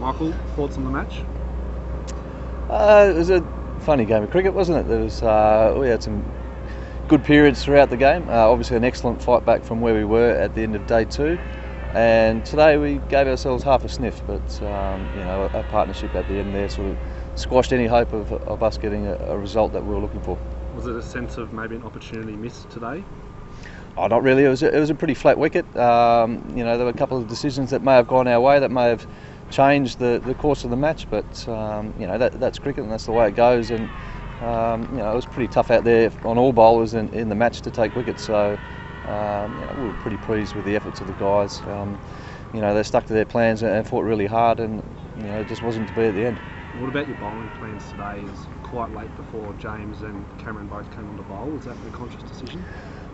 Michael, thoughts on the match? It was a funny game of cricket, wasn't it? We had some good periods throughout the game. Obviously an excellent fight back from where we were at the end of day two. And today we gave ourselves half a sniff, but a partnership at the end there sort of squashed any hope of us getting a result that we were looking for. Was it a sense of maybe an opportunity missed today? Oh, not really. It was a pretty flat wicket. There were a couple of decisions that may have gone our way that may have changed the course of the match, but that's cricket and that's the way it goes. And it was pretty tough out there on all bowlers in the match to take wickets. So we were pretty pleased with the efforts of the guys. They stuck to their plans and fought really hard, and it just wasn't to be at the end. What about your bowling plans today? It was quite late before James and Cameron both came on to bowl. Was that a conscious decision?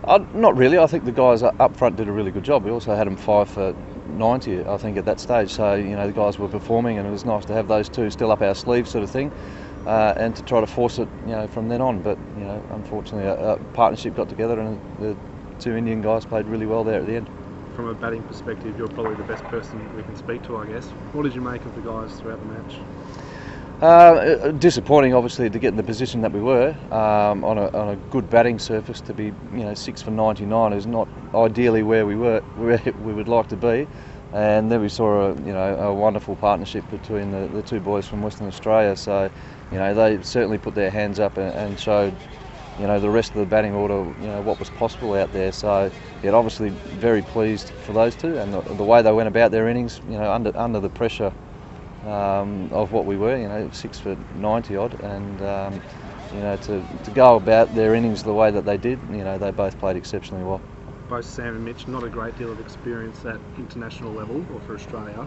Not really. I think the guys up front did a really good job. We also had them 5 for 90, I think, at that stage. So the guys were performing, and it was nice to have those two still up our sleeves, sort of thing, and to try to force it, from then on. But unfortunately, a partnership got together, and the two Indian guys played really well there at the end. From a batting perspective, you're probably the best person we can speak to, I guess. What did you make of the guys throughout the match? Disappointing, obviously, to get in the position that we were on a good batting surface. To be 6 for 99 is not ideally where we would like to be. And then we saw a wonderful partnership between the two boys from Western Australia. So they certainly put their hands up and showed the rest of the batting order what was possible out there. So obviously very pleased for those two, and the way they went about their innings, under the pressure of what we were, 6 for 90 odd, and to go about their innings the way that they did, they both played exceptionally well. Both Sam and Mitch, not a great deal of experience at international level or for Australia.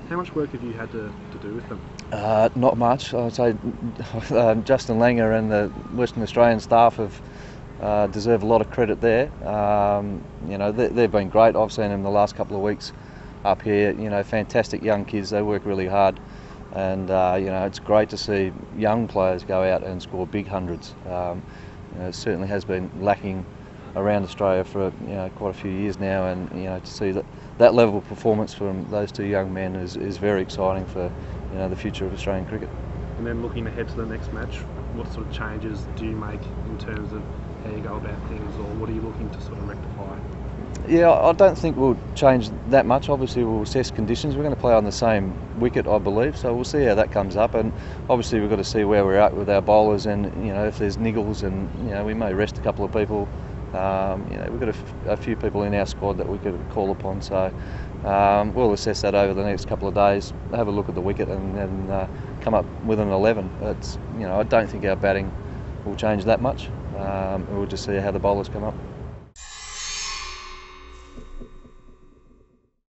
How much work have you had to do with them? Not much. I'd say Justin Langer and the Western Australian staff have deserve a lot of credit there. They've been great. I've seen them the last couple of weeks up here. Fantastic young kids. They work really hard, and it's great to see young players go out and score big hundreds. It certainly has been lacking around Australia for quite a few years now, and to see that level of performance from those two young men is very exciting for the future of Australian cricket. And then looking ahead to the next match, what sort of changes do you make in terms of how you go about things, or what are you looking to sort of rectify? Yeah, I don't think we'll change that much. Obviously we'll assess conditions. We're going to play on the same wicket, I believe, so we'll see how that comes up, and obviously we've got to see where we're at with our bowlers, and if there's niggles, and we may rest a couple of people. We've got a few people in our squad that we could call upon, so we'll assess that over the next couple of days, have a look at the wicket, and then come up with an 11. I don't think our batting will change that much. We'll just see how the bowlers come up.